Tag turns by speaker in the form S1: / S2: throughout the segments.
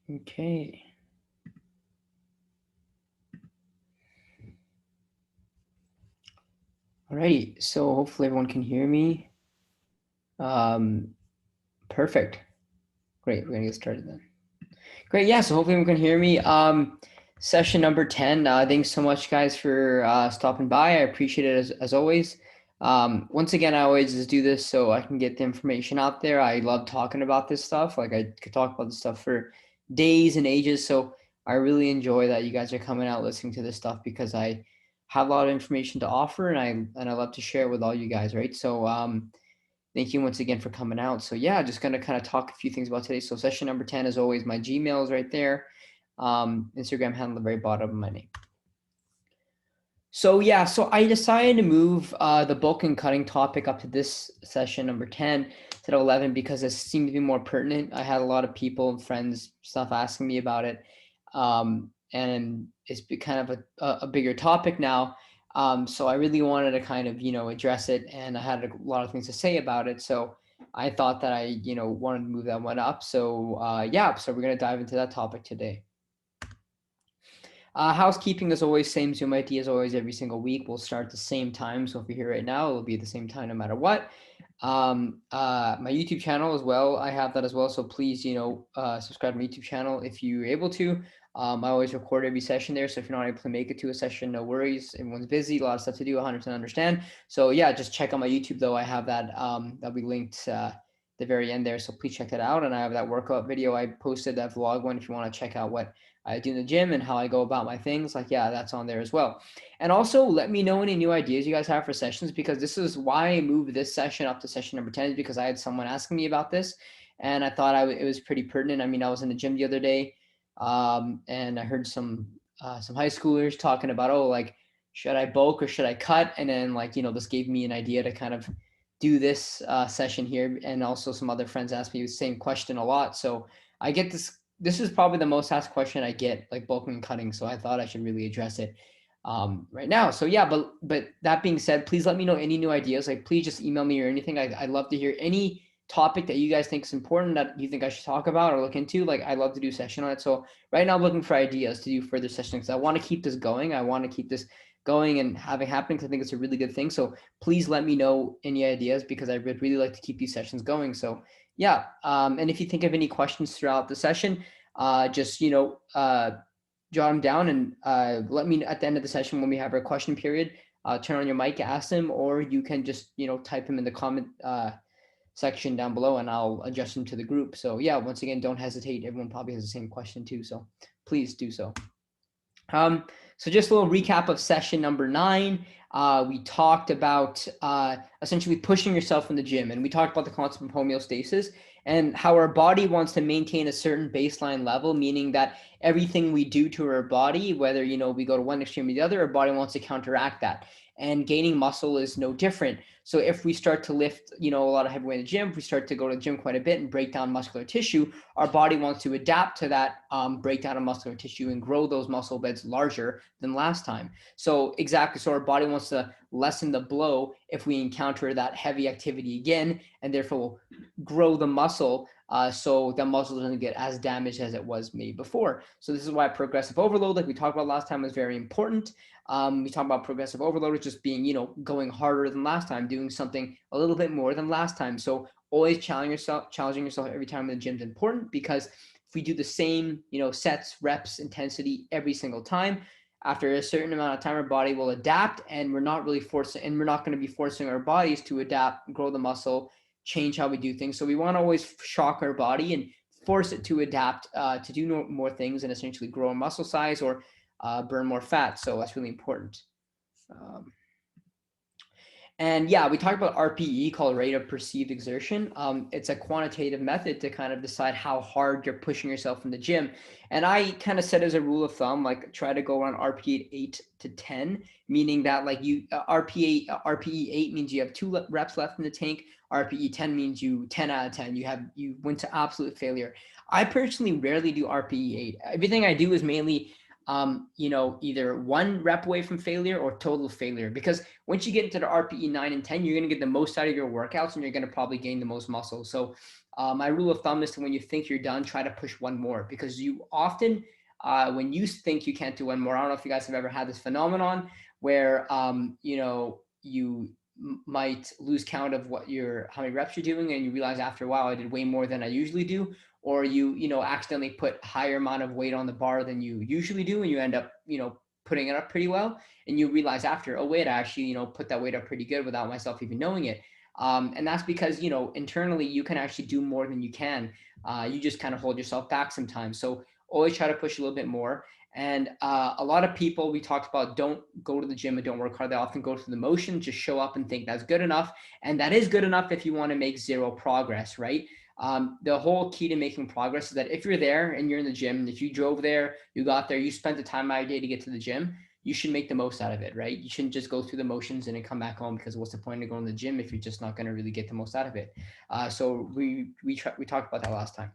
S1: Okay. Alrighty, so hopefully everyone can hear me. Perfect. Great, we're gonna get started then. Great, yeah, so hopefully everyone can hear me. Session number 10. Thanks so much, guys, for stopping by. I appreciate it as always. Once again, I always just do this so I can get the information out there. I love talking about this stuff. Like, I could talk about this stuff for days and ages. So I really enjoy that you guys are coming out listening to this stuff because I have a lot of information to offer and I love to share it with all you guys, right? So thank you once again for coming out. So yeah, just gonna kind of talk a few things about today. So session number 10, as always, my Gmail is right there. Instagram handle at the very bottom of my name. So yeah, so I decided to move the bulk and cutting topic up to this session number 10 to 11 because it seemed to be more pertinent. I had a lot of people and friends stuff asking me about it. And it's kind of a bigger topic now. So I really wanted to kind of, address it, and I had a lot of things to say about it. So I thought that I, wanted to move that one up. So yeah, so we're going to dive into that topic today. Housekeeping is always same Zoom ID as always every single week. We'll start the same time. So if you're here right now, it'll be at the same time no matter what. My YouTube channel as well, I have that as well. So please, subscribe to my YouTube channel if you're able to. I always record every session there. So if you're not able to make it to a session, no worries. Everyone's busy, a lot of stuff to do, 100% understand. So yeah, just check out my YouTube though. I have that, that'll be linked the very end there. So please check that out. And I have that workout video. I posted that vlog one if you want to check out what I do in the gym and how I go about my things. Like, yeah, that's on there as well. And also let me know any new ideas you guys have for sessions, because this is why I moved this session up to session number 10, is because I had someone asking me about this and I thought it was pretty pertinent. I mean, I was in the gym the other day and I heard some high schoolers talking about, oh, like, should I bulk or should I cut? And then this gave me an idea to kind of do this session here. And also some other friends asked me the same question a lot. So I get this is probably the most asked question I get, like bulking and cutting. So I thought I should really address it right now. So yeah, but that being said, please let me know any new ideas. Like, please just email me or anything. I'd love to hear any topic that you guys think is important that you think I should talk about or look into. Like, I love to do a session on it. So right now I'm looking for ideas to do further sessions. I want to keep this going. I want to keep this going and having happening, because I think it's a really good thing. So please let me know any ideas, because I would really like to keep these sessions going. So yeah, and if you think of any questions throughout the session, just jot them down and let me at the end of the session when we have our question period. Turn on your mic, ask them, or you can just type them in the comment section down below, and I'll adjust them to the group. So yeah, once again, don't hesitate. Everyone probably has the same question too, so please do so. So just a little recap of session number 9. We talked about essentially pushing yourself in the gym, and we talked about the concept of homeostasis and how our body wants to maintain a certain baseline level, meaning that everything we do to our body, whether we go to one extreme or the other, our body wants to counteract that. And gaining muscle is no different. So if we start to lift, a lot of heavy weight in the gym, if we start to go to the gym quite a bit and break down muscular tissue, our body wants to adapt to that breakdown of muscular tissue and grow those muscle beds larger than last time. So exactly, so our body wants to lessen the blow if we encounter that heavy activity again, and therefore will grow the muscle so the muscle doesn't get as damaged as it was made before. So this is why progressive overload, like we talked about last time, is very important. We talk about progressive overload as just being, going harder than last time, doing something a little bit more than last time. So always challenging yourself every time in the gym is important, because if we do the same, sets, reps, intensity every single time, after a certain amount of time, our body will adapt, and we're not going to be forcing our bodies to adapt, grow the muscle, change how we do things. So we want to always shock our body and force it to adapt to do more things and essentially grow muscle size or burn more fat. So that's really important. And yeah, we talked about RPE, called rate of perceived exertion. It's a quantitative method to kind of decide how hard you're pushing yourself in the gym. And I kind of set as a rule of thumb, like try to go around RPE 8 to 10, meaning that like RPE 8 means you have 2 reps left in the tank. RPE 10 means you 10 out of 10. You went to absolute failure. I personally rarely do RPE 8. Everything I do is mainly either 1 rep away from failure or total failure, because once you get into the RPE 9 and 10, you're going to get the most out of your workouts and you're going to probably gain the most muscle. So My rule of thumb is to, when you think you're done, try to push one more, because you often, when you think you can't do one more, I don't know if you guys have ever had this phenomenon where, you might lose count of how many reps you're doing, and you realize after a while, I did way more than I usually do. Or you accidentally put higher amount of weight on the bar than you usually do, and you end up, putting it up pretty well. And you realize after, oh wait, I actually, put that weight up pretty good without myself even knowing it. And that's because, internally you can actually do more than you can. You just kind of hold yourself back sometimes. So always try to push a little bit more. And a lot of people, we talked about, don't go to the gym and don't work hard. They often go through the motion, just show up and think that's good enough. And that is good enough if you want to make zero progress, right? The whole key to making progress is that if you're there and you're in the gym, if you drove there, you got there, you spent the time out of your day to get to the gym, you should make the most out of it, right? You shouldn't just go through the motions and then come back home, because what's the point of going to the gym if you're just not going to really get the most out of it? So we talked about that last time.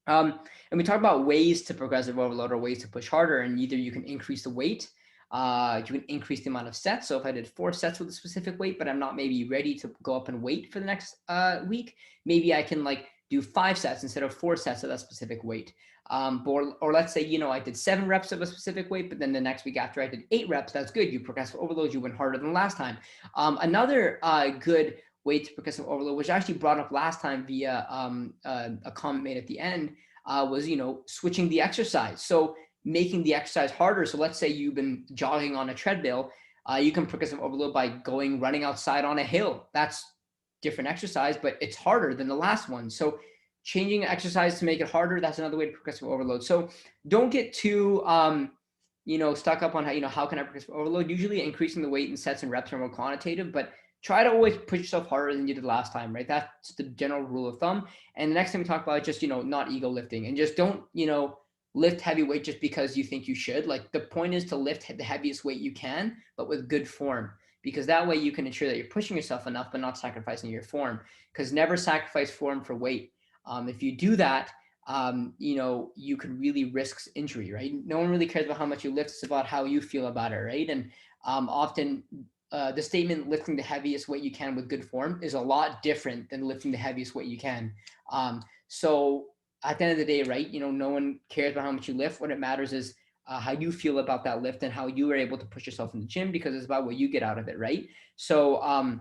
S1: And we talked about ways to progressive overload, or ways to push harder. And either you can increase the weight, you can increase the amount of sets. So if I did 4 sets with a specific weight, but I'm not maybe ready to go up in weight for the next week, maybe I can do 5 sets instead of 4 sets of that specific weight. Or let's say, I did 7 reps of a specific weight, but then the next week after I did 8 reps, that's good. You progressive overload, you went harder than last time. Another good way to progressive overload, which I actually brought up last time via a comment made at the end, was, switching the exercise. So making the exercise harder. So let's say you've been jogging on a treadmill, you can progressive overload by running outside on a hill. That's different exercise, but it's harder than the last one. So changing exercise to make it harder, that's another way to progressive overload. So don't get too stuck up on how can I progressive overload. Usually increasing the weight and sets and reps are more quantitative, but try to always push yourself harder than you did last time, right? That's the general rule of thumb. And the next time we talk about it, just, not ego lifting, and just don't, lift heavy weight just because you think you should. Like, the point is to lift the heaviest weight you can, but with good form, because that way you can ensure that you're pushing yourself enough, but not sacrificing your form, because never sacrifice form for weight. If you do that, you could really risk injury, right? No one really cares about how much you lift. It's about how you feel about it, right? And often the statement lifting the heaviest weight you can with good form is a lot different than lifting the heaviest weight you can. So at the end of the day, right, no one cares about how much you lift. What it matters is how you feel about that lift and how you are able to push yourself in the gym, because it's about what you get out of it, right? So a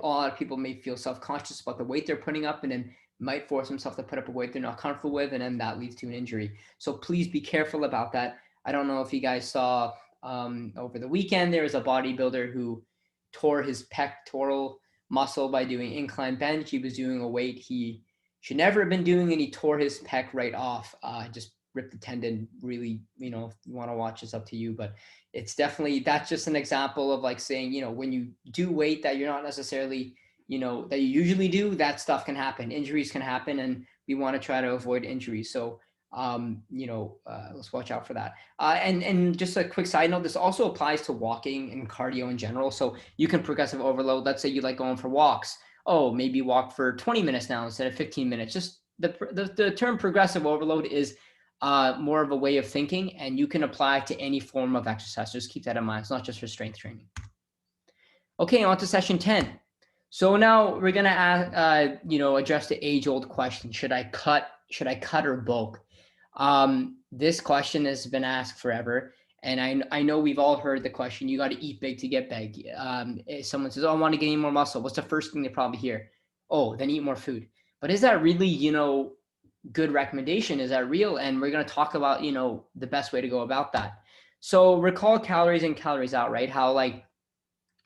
S1: lot of people may feel self-conscious about the weight they're putting up, and then might force themselves to put up a weight they're not comfortable with, and then that leads to an injury. So please be careful about that. I don't know if you guys saw over the weekend, there was a bodybuilder who tore his pectoral muscle by doing incline bench. He was doing a weight he should never have been doing, and he tore his pec right off. Just ripped the tendon. Really, if you want to watch, it's up to you, but it's definitely, that's just an example of saying, when you do weight that you're not necessarily, that you usually do, that stuff can happen. Injuries can happen, and we want to try to avoid injuries. So let's watch out for that. And just a quick side note, this also applies to walking and cardio in general. So you can progressive overload. Let's say you like going for walks. Oh, maybe walk for 20 minutes now instead of 15 minutes. Just the term progressive overload is more of a way of thinking, and you can apply it to any form of exercise. Just keep that in mind. It's not just for strength training. Okay, on to session 10. So now we're gonna address the age-old question: Should I cut or bulk? This question has been asked forever, and I know we've all heard the question: you got to eat big to get big. If someone says, "Oh, I want to gain more muscle," what's the first thing they probably hear? Oh, then eat more food. But is that really good recommendation? Is that real? And we're going to talk about the best way to go about that. So recall calories in, calories out, right? How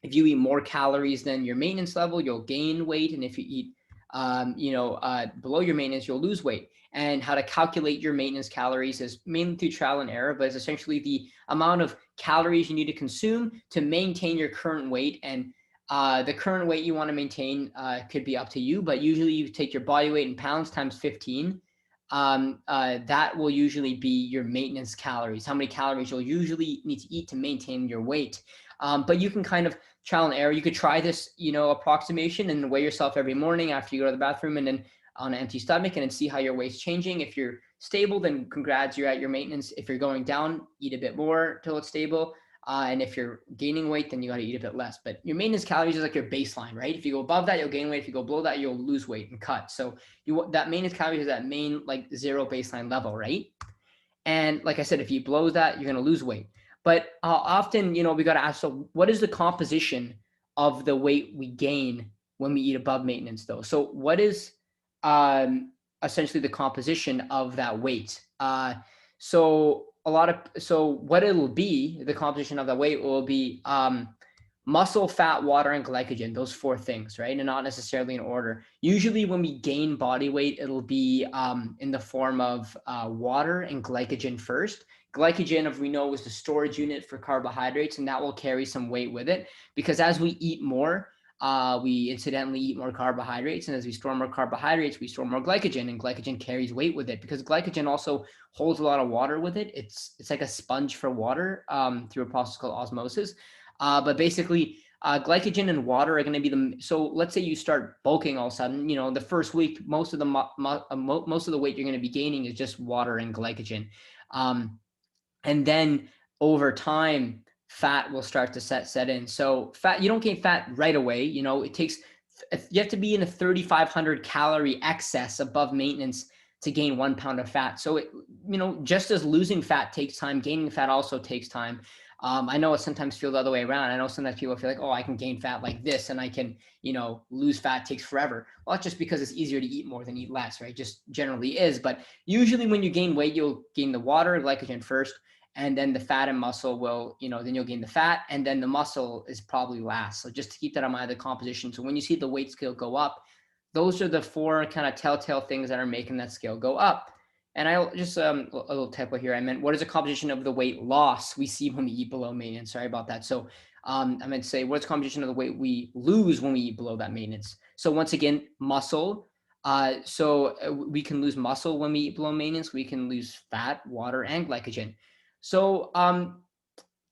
S1: if you eat more calories than your maintenance level, you'll gain weight. And if you eat, below your maintenance, you'll lose weight. And how to calculate your maintenance calories is mainly through trial and error, but it's essentially the amount of calories you need to consume to maintain your current weight. And the current weight you want to maintain could be up to you, but usually you take your body weight in pounds times 15. That will usually be your maintenance calories, how many calories you'll usually need to eat to maintain your weight. But you can kind of trial and error. You could try this, approximation and weigh yourself every morning after you go to the bathroom, and then on an empty stomach, and then see how your weight's changing. If you're stable, then congrats, you're at your maintenance. If you're going down, eat a bit more till it's stable. And if you're gaining weight, then you got to eat a bit less. But your maintenance calories is like your baseline, right? If you go above that, you'll gain weight. If you go below that, you'll lose weight and cut. So that maintenance calories is that main like zero baseline level, right? And like I said, if you blow that, you're going to lose weight. But often, we got to ask, so what is the composition of the weight we gain when we eat above maintenance, though? So what is essentially the composition of that weight? So what it'll be, the composition of that weight will be muscle, fat, water, and glycogen, those four things, right? And not necessarily in order. Usually when we gain body weight, it'll be in the form of water and glycogen first. Glycogen, as we know, is the storage unit for carbohydrates, and that will carry some weight with it, because as we eat more, we incidentally eat more carbohydrates, and as we store more carbohydrates, we store more glycogen, and glycogen carries weight with it, because glycogen also holds a lot of water with it. It's like a sponge for water through a process called osmosis. But basically, glycogen and water are going to be so let's say you start bulking all of a sudden, the first week, most of the weight you're going to be gaining is just water and glycogen. And then over time, fat will start to set in. So fat, you don't gain fat right away. It takes, you have to be in a 3,500 calorie excess above maintenance to gain 1 pound of fat. So just as losing fat takes time, gaining fat also takes time. I know it sometimes feels the other way around. I know sometimes people feel like, oh, I can gain fat like this and I can, lose fat takes forever. Well, that's just because it's easier to eat more than eat less, right? Just generally is. But usually when you gain weight, you'll gain the water, glycogen first, and then the fat and muscle will, then you'll gain the fat, and then the muscle is probably last. So just to keep that in mind, the composition. So when you see the weight scale go up, those are the four kind of telltale things that are making that scale go up. And I just a little typo here. I meant, what is the composition of the weight loss we see when we eat below maintenance? Sorry about that. So I meant to say, what's the composition of the weight we lose when we eat below that maintenance? So once again, muscle. So we can lose muscle when we eat below maintenance. We can lose fat, water, and glycogen. So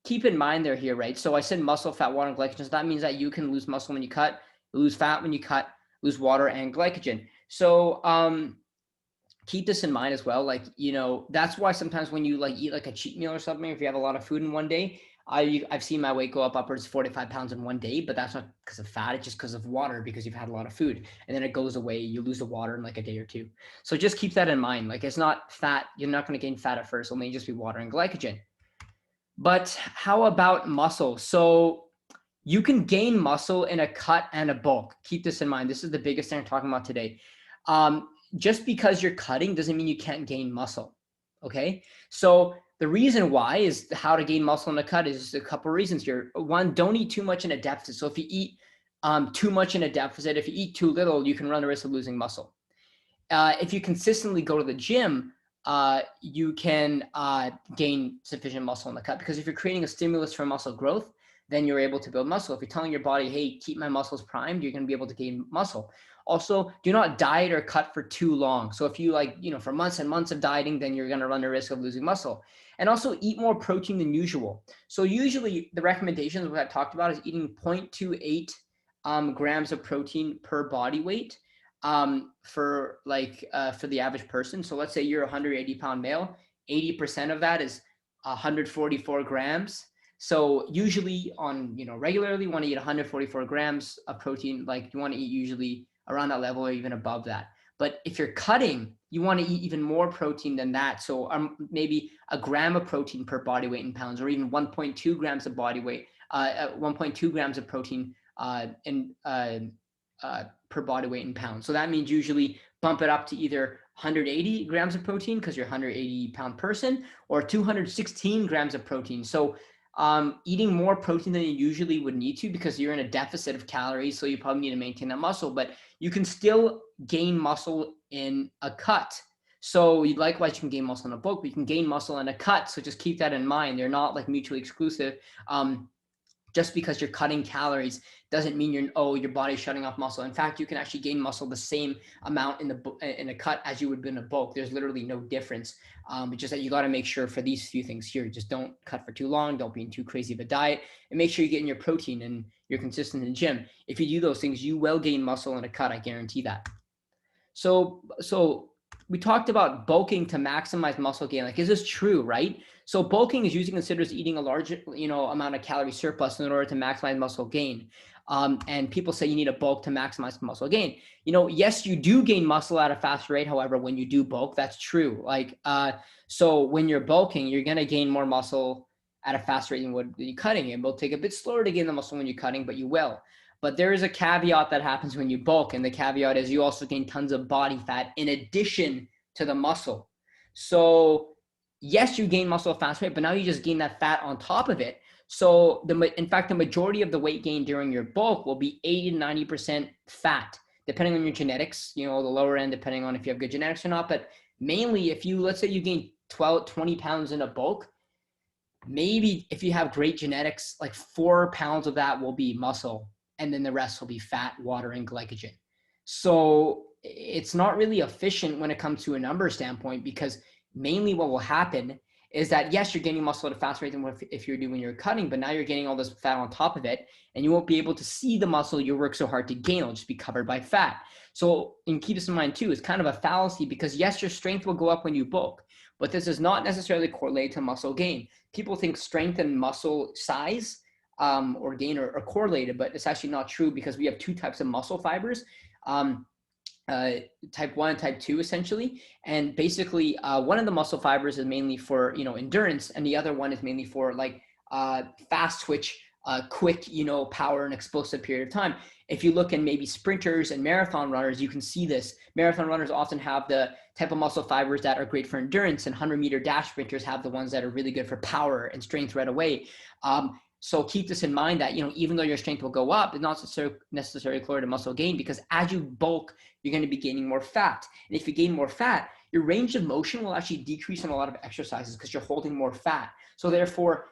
S1: keep in mind there here, right? So I said muscle, fat, water, and glycogen. So that means that you can lose muscle when you cut, lose fat when you cut, lose water and glycogen. So keep this in mind as well. Like, that's why sometimes when you like eat like a cheat meal or something, if you have a lot of food in one day, I've seen my weight go up upwards of 45 pounds in one day, but that's not because of fat. It's just because of water, because you've had a lot of food, and then it goes away. You lose the water in like a day or two. So just keep that in mind. Like, it's not fat. You're not going to gain fat at first. It'll may just be water and glycogen. But how about muscle? So you can gain muscle in a cut and a bulk. Keep this in mind. This is the biggest thing I'm talking about today. Just because you're cutting doesn't mean you can't gain muscle. Okay. So the reason why is how to gain muscle in a cut is a couple of reasons here. One, don't eat too much in a deficit. So if you eat too much in a deficit, if you eat too little, you can run the risk of losing muscle. If you consistently go to the gym, you can gain sufficient muscle in the cut, because if you're creating a stimulus for muscle growth, then you're able to build muscle. If you're telling your body, hey, keep my muscles primed, you're going to be able to gain muscle. Also, do not diet or cut for too long. So if you for months and months of dieting, then you're going to run the risk of losing muscle. And also eat more protein than usual. So usually the recommendations we have talked about is eating 0.28 grams of protein per body weight for the average person. So let's say you're a 180-pound male, 80% of that is 144 grams. So usually regularly you want to eat 144 grams of protein. Like, you want to eat usually around that level or even above that. But if you're cutting, you want to eat even more protein than that. So maybe a gram of protein per body weight in pounds, or even 1.2 grams of body weight, 1.2 grams of protein per body weight in pounds. So that means usually bump it up to either 180 grams of protein because you're a 180-pound person, or 216 grams of protein. So eating more protein than you usually would need to, because you're in a deficit of calories, so you probably need to maintain that muscle, but you can still gain muscle in a cut. So likewise, you can gain muscle in a bulk, but you can gain muscle in a cut. So just keep that in mind. They're not like mutually exclusive. Just because you're cutting calories doesn't mean your body's shutting off muscle. In fact, you can actually gain muscle the same amount in a cut as you would in a bulk. There's literally no difference. It's just that you got to make sure for these few things here, just don't cut for too long. Don't be in too crazy of a diet, and make sure you're getting your protein and you're consistent in the gym. If you do those things, you will gain muscle in a cut. I guarantee that. So we talked about bulking to maximize muscle gain. Like, is this true, right? So bulking is usually considered as eating a large, amount of calorie surplus in order to maximize muscle gain. And people say you need a bulk to maximize muscle gain. Yes, you do gain muscle at a faster rate. However, when you do bulk, that's true. So when you're bulking, you're going to gain more muscle at a faster rate than when you're cutting. It will take a bit slower to gain the muscle when you're cutting, but you will. But there is a caveat that happens when you bulk, and the caveat is you also gain tons of body fat in addition to the muscle. So yes, you gain muscle at a fast rate, but now you just gain that fat on top of it. So in fact, the majority of the weight gain during your bulk will be 80 to 90% fat, depending on your genetics, the lower end, depending on if you have good genetics or not. But mainly let's say you gain 20 pounds in a bulk, maybe if you have great genetics, like 4 pounds of that will be muscle, and then the rest will be fat, water, and glycogen. So it's not really efficient when it comes to a number standpoint, because mainly what will happen is that, yes, you're gaining muscle at a faster rate than if you're doing when you're cutting, but now you're getting all this fat on top of it, and you won't be able to see the muscle you work so hard to gain. It'll just be covered by fat. So, and keep this in mind too, it's kind of a fallacy, because yes, your strength will go up when you bulk, but this is not necessarily correlated to muscle gain. People think strength and muscle size or gain are correlated, but it's actually not true, because we have two types of muscle fibers, type 1 and type 2 essentially. And basically one of the muscle fibers is mainly for, endurance, and the other one is mainly for fast twitch, quick, power and explosive period of time. If you look in maybe sprinters and marathon runners, you can see this. Marathon runners often have the type of muscle fibers that are great for endurance, and 100-meter dash sprinters have the ones that are really good for power and strength right away. So keep this in mind that, even though your strength will go up, it's not necessarily correlated to muscle gain, because as you bulk, you're going to be gaining more fat. And if you gain more fat, your range of motion will actually decrease in a lot of exercises, because you're holding more fat. So therefore,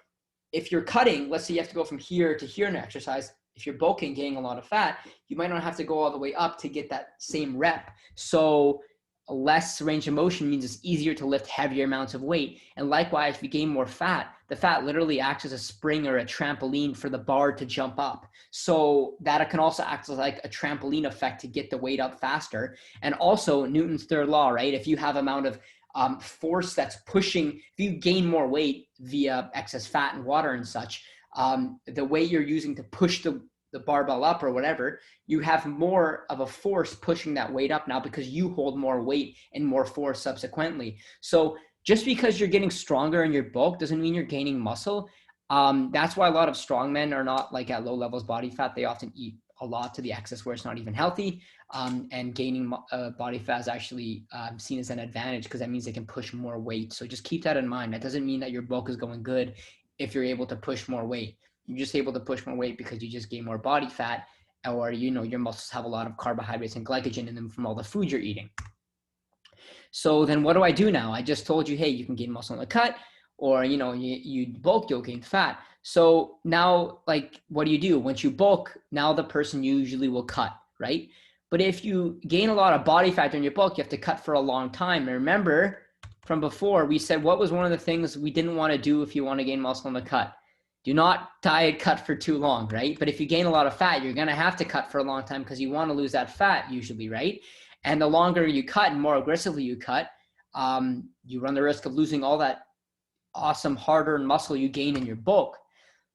S1: if you're cutting, let's say you have to go from here to here in an exercise, if you're bulking, gaining a lot of fat, you might not have to go all the way up to get that same rep. So less range of motion means it's easier to lift heavier amounts of weight. And likewise, if you gain more fat, the fat literally acts as a spring or a trampoline for the bar to jump up. So that can also act as like a trampoline effect to get the weight up faster. And also Newton's third law, right? If you have amount of force that's pushing, if you gain more weight via excess fat and water and such, the weight you're using to push the barbell up or whatever, you have more of a force pushing that weight up now, because you hold more weight and more force subsequently. So just because you're getting stronger in your bulk doesn't mean you're gaining muscle. That's why a lot of strongmen are not at low levels body fat. They often eat a lot to the excess where it's not even healthy. And gaining body fat is actually seen as an advantage, because that means they can push more weight. So just keep that in mind. That doesn't mean that your bulk is going good if you're able to push more weight. You're just able to push more weight because you just gain more body fat, or your muscles have a lot of carbohydrates and glycogen in them from all the food you're eating. So then what do I do now? I just told you, hey, you can gain muscle in the cut, or you bulk, you'll gain fat. So now, what do you do? Once you bulk, now the person usually will cut, right? But if you gain a lot of body fat during your bulk, you have to cut for a long time. And remember from before, we said what was one of the things we didn't want to do if you want to gain muscle in the cut? Do not diet cut for too long, right? But if you gain a lot of fat, you're going to have to cut for a long time, because you want to lose that fat usually, right? And the longer you cut and more aggressively you cut, you run the risk of losing all that awesome hard-earned muscle you gain in your bulk.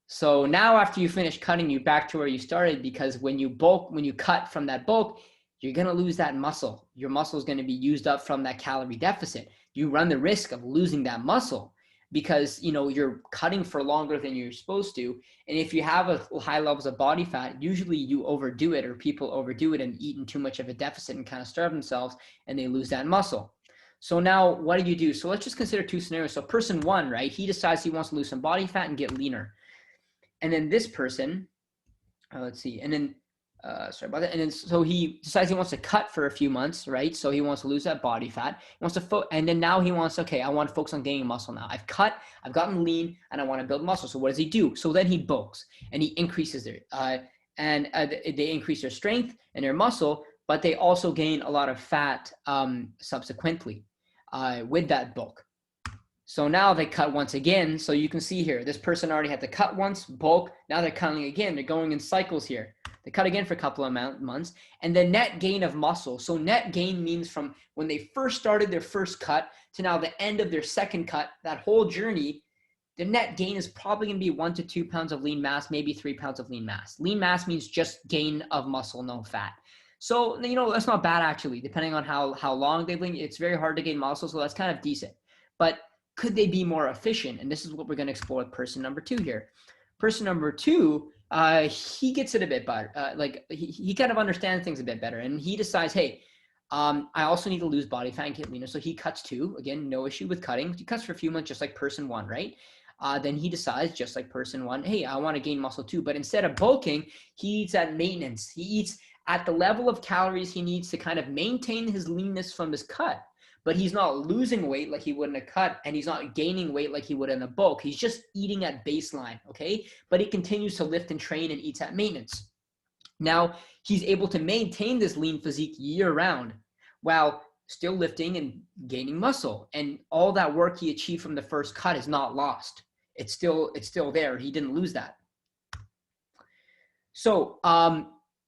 S1: So now after you finish cutting, you're back to where you started, because when you cut from that bulk, you're going to lose that muscle. Your muscle is going to be used up from that calorie deficit. You run the risk of losing that muscle, because you're cutting for longer than you're supposed to. And if you have a high levels of body fat, usually you overdo it, or people overdo it and eat in too much of a deficit and kind of starve themselves, and they lose that muscle. So now what do you do? So let's just consider two scenarios. So person one, right, he decides he wants to lose some body fat and get leaner. And then this person, let's see, and then sorry about that. And then so he decides he wants to cut for a few months, right? So he wants to lose that body fat. He wants to and then now he wants, okay, I want to focus on gaining muscle now. I've cut, I've gotten lean, and I want to build muscle. So what does he do? So then he bulks and he increases their they increase their strength and their muscle, but they also gain a lot of fat subsequently with that bulk. So now they cut once again. So you can see here, this person already had to cut once, bulk. Now they're cutting again. They're going in cycles here. They cut again for a couple of months. And the net gain of muscle. So net gain means from when they first started their first cut to now the end of their second cut, that whole journey, the net gain is probably going to be 1 to 2 pounds of lean mass, maybe 3 pounds of lean mass. Lean mass means just gain of muscle, no fat. So, that's not bad actually, depending on how long they've lean. It's very hard to gain muscle, so that's kind of decent. But could they be more efficient? And this is what we're going to explore with person number 2 here. Person number 2, he gets it a bit better. He kind of understands things a bit better, and he decides, hey, I also need to lose body fat and get leaner. So he cuts too. Again, no issue with cutting. He cuts for a few months, just like person 1, right? Then he decides, just like person 1, hey, I want to gain muscle too. But instead of bulking, he eats at maintenance. He eats at the level of calories he needs to kind of maintain his leanness from his cut. But he's not losing weight like he would in a cut, and he's not gaining weight like he would in a bulk. He's just eating at baseline, okay? But he continues to lift and train and eats at maintenance. Now, he's able to maintain this lean physique year round while still lifting and gaining muscle. And all that work he achieved from the first cut is not lost. It's still there. He didn't lose that. So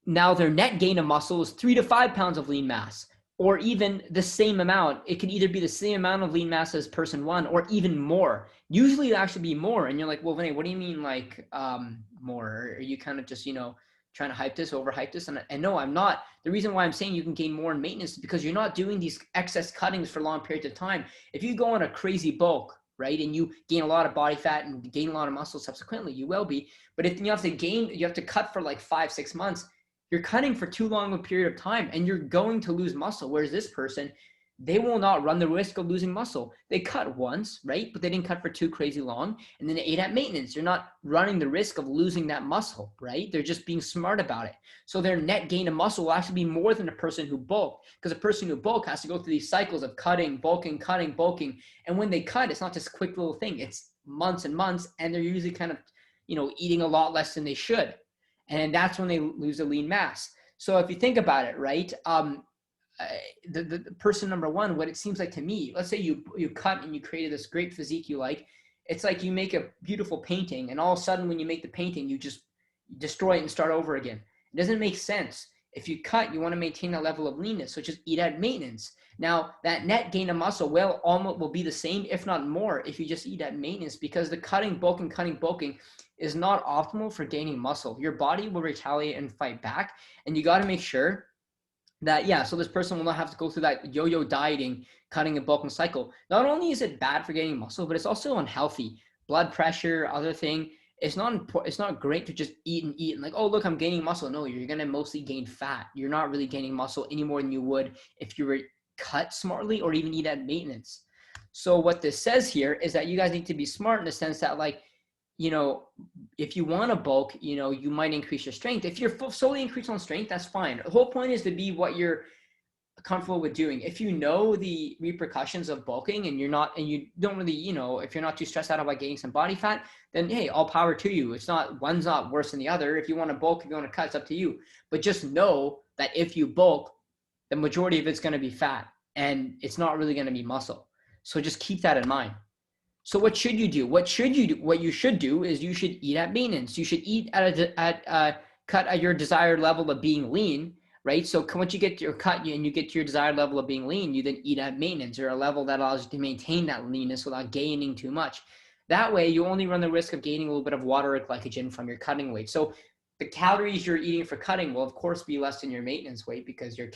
S1: now their net gain of muscle is 3 to 5 pounds of lean mass, or even the same amount. It could either be the same amount of lean mass as person 1 or even more. Usually it actually be more. And you're like, well, Vinay, what do you mean like more? Are you kind of just, trying to overhype this? And no, I'm not. The reason why I'm saying you can gain more in maintenance is because you're not doing these excess cuttings for long periods of time. If you go on a crazy bulk, right, and you gain a lot of body fat and gain a lot of muscle subsequently, you will be. But if you have to cut for like 5-6 months, you're cutting for too long a period of time and you're going to lose muscle. Whereas this person, they will not run the risk of losing muscle. They cut once, right? But they didn't cut for too crazy long. And then they ate at maintenance. They're not running the risk of losing that muscle, right? They're just being smart about it. So their net gain of muscle will actually be more than a person who bulked, because a person who bulked has to go through these cycles of cutting, bulking, cutting, bulking. And when they cut, it's not just a quick little thing. It's months and months, and they're usually kind of, eating a lot less than they should. And that's when they lose the lean mass. So if you think about it, right, the person number 1, what it seems like to me, let's say you cut and you created this great physique you like. It's like you make a beautiful painting, and all of a sudden when you make the painting, you just destroy it and start over again. It doesn't make sense. If you cut, you want to maintain a level of leanness, so just eat at maintenance. Now, that net gain of muscle will be the same, if not more, if you just eat at maintenance, because the cutting, bulking is not optimal for gaining muscle. Your body will retaliate and fight back, and you got to make sure that, so this person will not have to go through that yo-yo dieting, cutting and bulking cycle. Not only is it bad for gaining muscle, but it's also unhealthy. Blood pressure, other thing. It's not great to just eat and like, oh, look, I'm gaining muscle. No, you're going to mostly gain fat. You're not really gaining muscle any more than you would if you were cut smartly or even eat at maintenance. So what this says here is that you guys need to be smart in the sense that, like, if you want to bulk, you might increase your strength. If you're solely increased on strength, that's fine. The whole point is to be what you're comfortable with doing. If you know the repercussions of bulking and you don't really, if you're not too stressed out about gaining some body fat, then hey, all power to you. One's not worse than the other. If you want to bulk, if you want to cut, it's up to you. But just know that if you bulk, the majority of it's going to be fat and it's not really going to be muscle. So just keep that in mind. So what should you do? What you should do is you should eat at maintenance. You should eat cut at your desired level of being lean, right? So once you get your cut and you get to your desired level of being lean, you then eat at maintenance, or a level that allows you to maintain that leanness without gaining too much. That way, you only run the risk of gaining a little bit of water or glycogen from your cutting weight. So the calories you're eating for cutting will, of course, be less than your maintenance weight, because your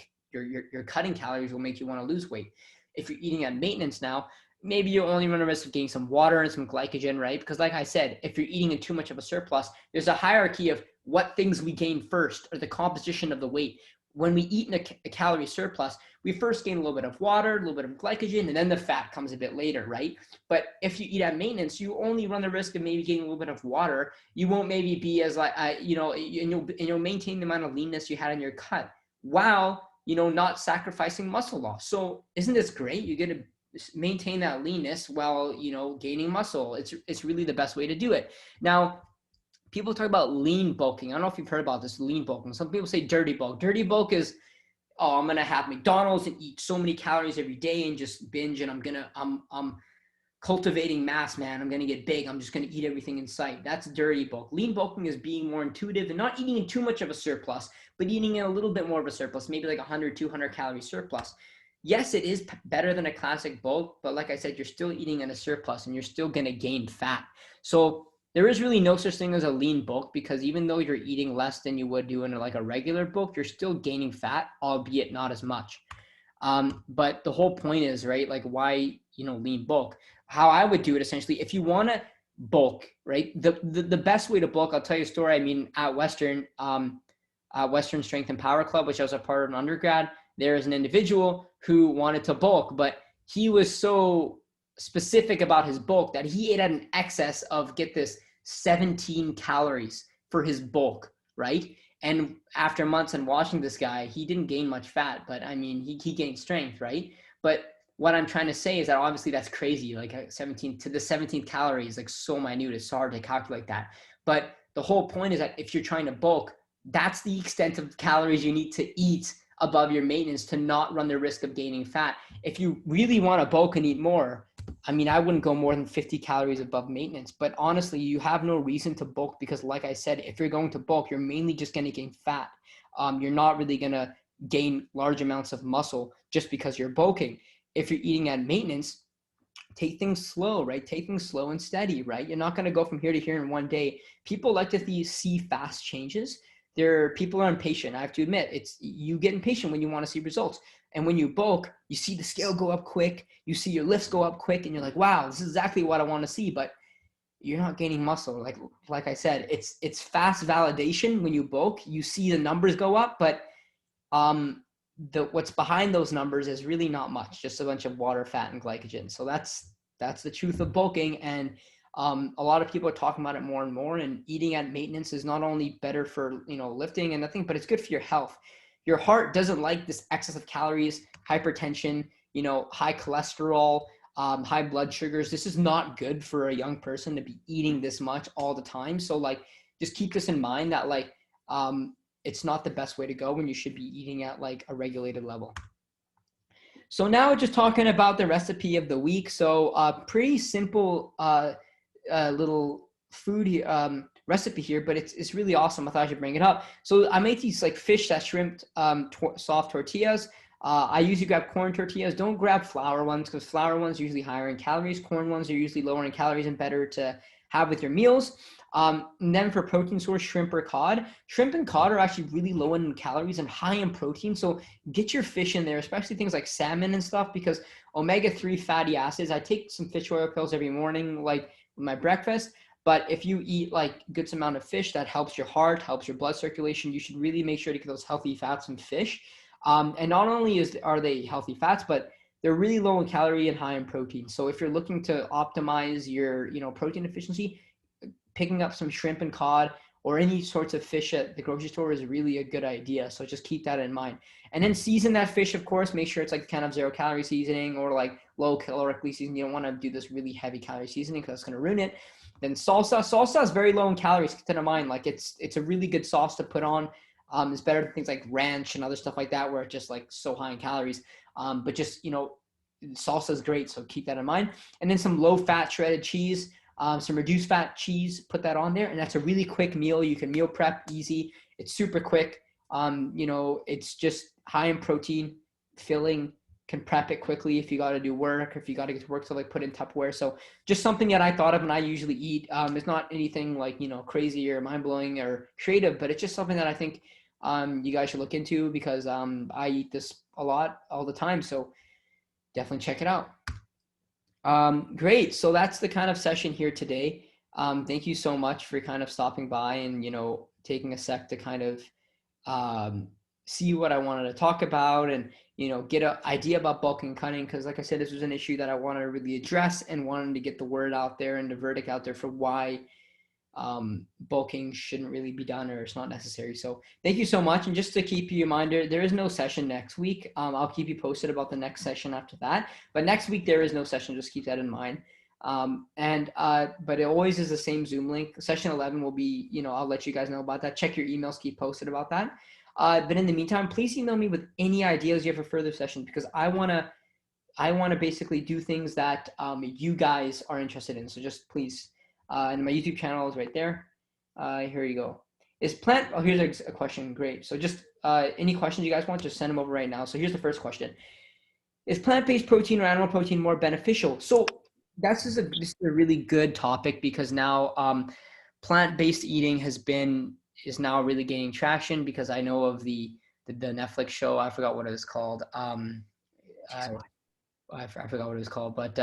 S1: cutting calories will make you want to lose weight. If you're eating at maintenance now, maybe you only run a risk of getting some water and some glycogen, right? Because like I said, if you're eating in too much of a surplus, there's a hierarchy of what things we gain first, or the composition of the weight. When we eat in a calorie surplus, we first gain a little bit of water, a little bit of glycogen, and then the fat comes a bit later, right? But if you eat at maintenance, you only run the risk of maybe getting a little bit of water. You won't maybe be as and you'll maintain the amount of leanness you had in your cut while, not sacrificing muscle loss. So isn't this great? You get to maintain that leanness while, gaining muscle. It's really the best way to do it. Now, people talk about lean bulking. I don't know if you've heard about this, lean bulking. Some people say dirty bulk. Dirty bulk is, oh, I'm going to have McDonald's and eat so many calories every day and just binge, and I'm cultivating mass, man. I'm going to get big. I'm just going to eat everything in sight. That's dirty bulk. Lean bulking is being more intuitive and not eating in too much of a surplus, but eating in a little bit more of a surplus, maybe like 100, 200 calorie surplus. Yes, it is better than a classic bulk, but like I said, you're still eating in a surplus and you're still going to gain fat. So there is really no such thing as a lean bulk, because even though you're eating less than you would do in like a regular bulk, you're still gaining fat, albeit not as much. But the whole point is, right, like why, lean bulk. How I would do it essentially, if you want to bulk, right, the best way to bulk, I'll tell you a story. I mean, at Western Strength and Power Club, which I was a part of in undergrad, there is an individual who wanted to bulk, but he was so specific about his bulk that he ate at an excess of, get this, 17 calories for his bulk, right? And after months and watching this guy, he didn't gain much fat, but I mean, he gained strength, right? But what I'm trying to say is that obviously that's crazy. Like 17 to the 17th calorie is like so minute. It's so hard to calculate that. But the whole point is that if you're trying to bulk, that's the extent of calories you need to eat above your maintenance to not run the risk of gaining fat. If you really want to bulk and eat more, I mean, I wouldn't go more than 50 calories above maintenance, but honestly, you have no reason to bulk, because like I said, if you're going to bulk, you're mainly just going to gain fat. You're not really going to gain large amounts of muscle just because you're bulking. If you're eating at maintenance, take things slow, right? Take things slow and steady, right? You're not going to go from here to here in one day. People like to see fast changes. People are impatient. I have to admit, you get impatient when you want to see results. And when you bulk, you see the scale go up quick, you see your lifts go up quick, and you're like, wow, this is exactly what I want to see. But you're not gaining muscle. Like I said, it's fast validation. When you bulk, you see the numbers go up, but what's behind those numbers is really not much, just a bunch of water, fat, and glycogen. So that's the truth of bulking. And a lot of people are talking about it more and more, and eating at maintenance is not only better for, lifting and nothing, but it's good for your health. Your heart doesn't like this excess of calories, hypertension, high cholesterol, high blood sugars. This is not good for a young person to be eating this much all the time. So just keep this in mind that it's not the best way to go when you should be eating at a regulated level. So now just talking about the recipe of the week. So pretty simple little food recipe here, but it's really awesome. I thought I should bring it up. So I made these fish that shrimp soft tortillas. I usually grab corn tortillas. Don't grab flour ones, because flour ones are usually higher in calories. Corn ones are usually lower in calories and better to have with your meals. And then for protein source, shrimp or cod. Shrimp and cod are actually really low in calories and high in protein. So get your fish in there, especially things like salmon and stuff, because omega-3 fatty acids. I take some fish oil pills every morning, with my breakfast. But if you eat good amount of fish, that helps your heart, helps your blood circulation. You should really make sure to get those healthy fats from fish. And not only are they healthy fats, but they're really low in calorie and high in protein. So if you're looking to optimize your, protein efficiency, picking up some shrimp and cod or any sorts of fish at the grocery store is really a good idea. So just keep that in mind. And then season that fish, of course. Make sure it's kind of 0 calorie seasoning or low calorically seasoning. You don't want to do this really heavy calorie seasoning because it's going to ruin it. Then salsa. Salsa is very low in calories. Keep that in mind. It's a really good sauce to put on. It's better than things like ranch and other stuff like that, where it's just so high in calories. But just, salsa is great. So keep that in mind. And then some low fat shredded cheese, some reduced fat cheese, put that on there. And that's a really quick meal. You can meal prep easy. It's super quick. It's just high in protein, filling, can prep it quickly if you got to do work, or if you got to get to work to put in Tupperware. So just something that I thought of and I usually eat. It's not anything crazy or mind blowing or creative, but it's just something that I think you guys should look into, because I eat this a lot all the time. So definitely check it out. Great. So that's the kind of session here today. Thank you so much for kind of stopping by and, taking a sec to kind of see what I wanted to talk about and, get an idea about bulking and cutting. Because like I said, this was an issue that I wanted to really address and wanted to get the word out there and the verdict out there for why bulking shouldn't really be done, or it's not necessary. So thank you so much. And just to keep you in mind, there is no session next week. I'll keep you posted about the next session after that, but next week there is no session. Just keep that in mind. But it always is the same Zoom link. Session 11 will be, I'll let you guys know about that. Check your emails, keep posted about that. But in the meantime, please email me with any ideas you have for further sessions, because I want to I want to basically do things that you guys are interested in. So just please, and my YouTube channel is right there. Here you go. Is plant? Oh, here's a question. Great. So just any questions you guys want, just send them over right now. So here's the first question: is plant-based protein or animal protein more beneficial? So this is a really good topic because now plant-based eating is now really gaining traction because I know of the Netflix show. I forgot what it was called. I forgot what it was called, but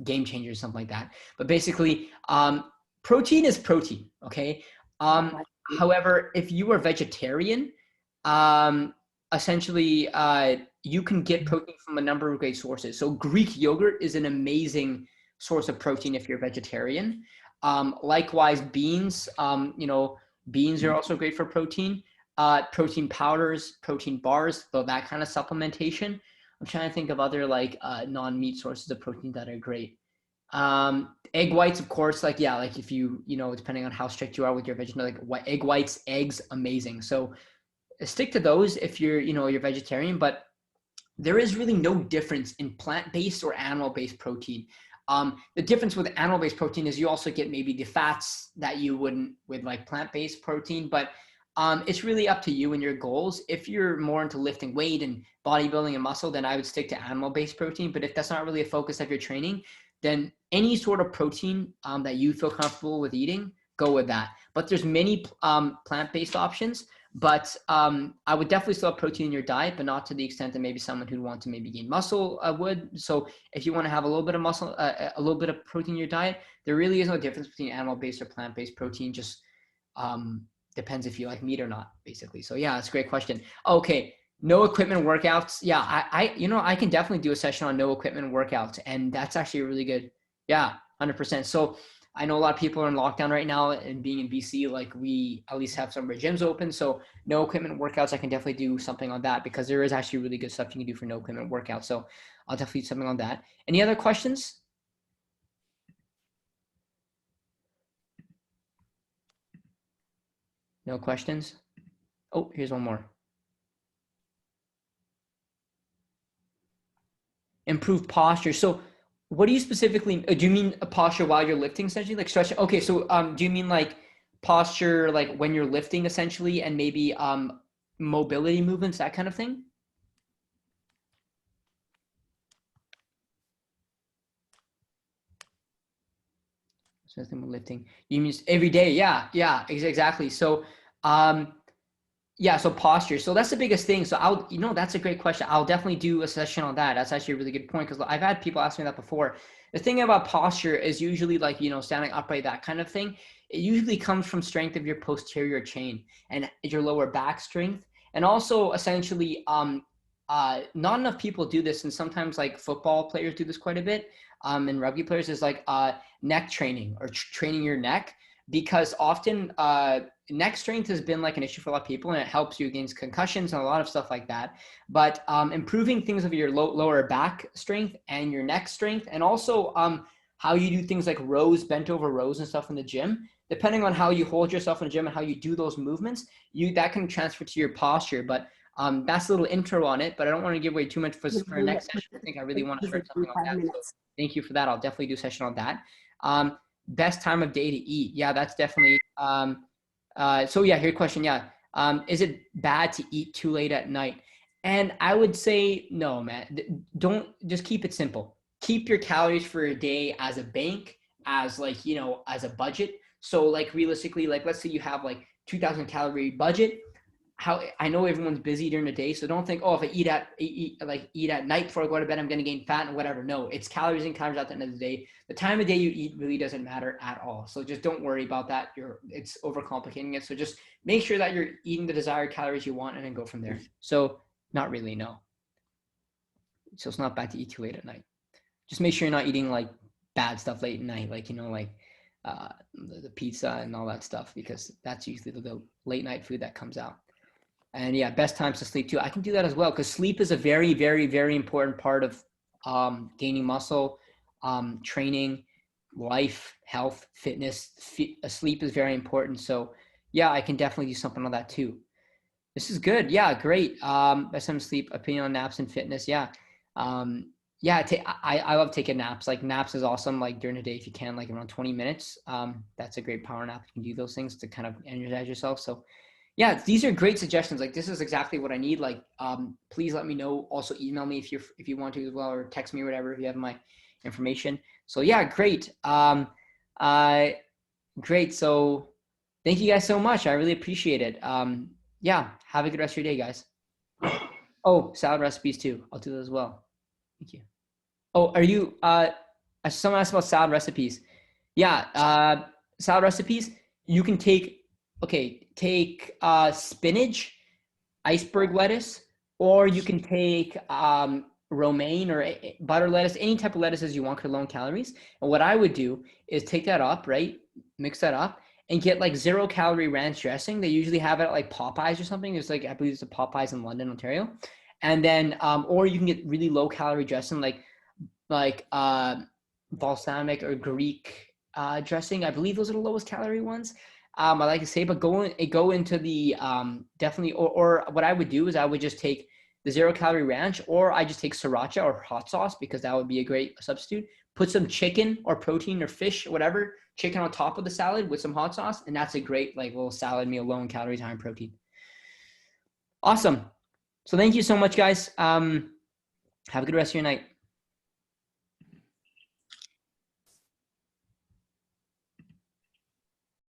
S1: Game Changers, something like that. But basically, protein is protein, okay? However, if you are vegetarian, um, essentially, you can get protein from a number of great sources. So Greek yogurt is an amazing source of protein if you're vegetarian. Likewise, beans, beans are also great for protein. Protein powders, protein bars, though that kind of supplementation. I'm trying to think of other like non-meat sources of protein that are great. Egg whites, of course, like if depending on how strict you are with your vegetarian, like egg whites, eggs, amazing. So stick to those if you're vegetarian, but there is really no difference in plant-based or animal-based protein. The difference with animal-based protein is you also get maybe the fats that you wouldn't with like plant-based protein, but it's really up to you and your goals. If you're more into lifting weight and bodybuilding and muscle, then I would stick to animal-based protein. But if that's not really a focus of your training, then any sort of protein that you feel comfortable with eating, go with that. But there's many plant-based options. But I would definitely still have protein in your diet, but not to the extent that maybe someone who'd want to maybe gain muscle would. So if you want to have a little bit of muscle, a little bit of protein in your diet, there really is no difference between animal-based or plant-based protein. Just depends if you like meat or not, basically. So yeah, that's a great question. Okay, no equipment workouts. Yeah, I can definitely do a session on no equipment workouts, and that's actually really good. Yeah, 100%. So I know a lot of people are in lockdown right now, and being in BC, like we at least have some of our gyms open. So no equipment workouts, I can definitely do something on that because there is actually really good stuff you can do for no equipment workouts. So I'll definitely do something on that. Any other questions? No questions? Oh, here's one more. Improve posture. So what do you specifically, do you mean a posture while you're lifting essentially? Like stretch? Okay, so do you mean like posture like when you're lifting essentially and maybe mobility movements, that kind of thing? So nothing with lifting. You mean every day? Yeah, exactly. So yeah, so posture. So that's the biggest thing. So that's a great question. I'll definitely do a session on that. That's actually a really good point because I've had people ask me that before. The thing about posture is usually like, standing upright, that kind of thing. It usually comes from strength of your posterior chain and your lower back strength. And also essentially, not enough people do this. And sometimes like football players do this quite a bit. And rugby players is like neck training or training your neck because often neck strength has been like an issue for a lot of people and it helps you against concussions and a lot of stuff like that. But improving things of your lower back strength and your neck strength and also how you do things like rows, bent over rows and stuff in the gym, depending on how you hold yourself in the gym and how you do those movements, that can transfer to your posture. But that's a little intro on it, but I don't want to give away too much for our next session. I think I really want to start something on that. So thank you for that. I'll definitely do a session on that. Best time of day to eat. Yeah, that's definitely. So yeah, here question. Yeah. Is it bad to eat too late at night? And I would say no, man. Don't just keep it simple. Keep your calories for a day as a bank, as like, as a budget. So like realistically, like let's say you have like 2,000 calorie budget. How I know everyone's busy during the day, so don't think, oh, if I eat at night before I go to bed, I'm going to gain fat and whatever. No, it's calories in, calories out at the end of the day. The time of day you eat really doesn't matter at all. So just don't worry about that. It's overcomplicating it. So just make sure that you're eating the desired calories you want and then go from there. So not really, no. So it's not bad to eat too late at night. Just make sure you're not eating like bad stuff late at night, like the pizza and all that stuff, because that's usually the late night food that comes out. And yeah, best times to sleep too. I can do that as well because sleep is a very, very, very important part of gaining muscle, training, life, health, fitness. Sleep is very important. So yeah, I can definitely do something on that too. This is good. Yeah, great. Best time to sleep, opinion on naps and fitness. Yeah. Yeah, I love taking naps. Like naps is awesome. Like during the day, if you can, like around 20 minutes, that's a great power nap. You can do those things to kind of energize yourself. So yeah, these are great suggestions. Like this is exactly what I need. Like, please let me know. Also email me if you want to as well, or text me or whatever, if you have my information. So yeah, great. Great. So thank you guys so much. I really appreciate it. Yeah, have a good rest of your day, guys. Oh, salad recipes too. I'll do that as well. Thank you. Oh, are you, someone asked about salad recipes. Yeah, salad recipes, you can take, okay, take spinach, iceberg lettuce, or you can take romaine or butter lettuce, any type of lettuces you want because low in calories. And what I would do is take that up, right? Mix that up and get like 0-calorie ranch dressing. They usually have it at like Popeyes or something. There's like, I believe it's a Popeyes in London, Ontario. And then, or you can get really low calorie dressing like balsamic or Greek dressing. I believe those are the lowest calorie ones. I like to say, but go into the definitely, or what I would do is I would just take the 0-calorie ranch, or I just take sriracha or hot sauce because that would be a great substitute. Put some chicken or protein or fish, or whatever, chicken on top of the salad with some hot sauce, and that's a great like little salad meal, low in calories, high in protein. Awesome. So thank you so much, guys. Have a good rest of your night.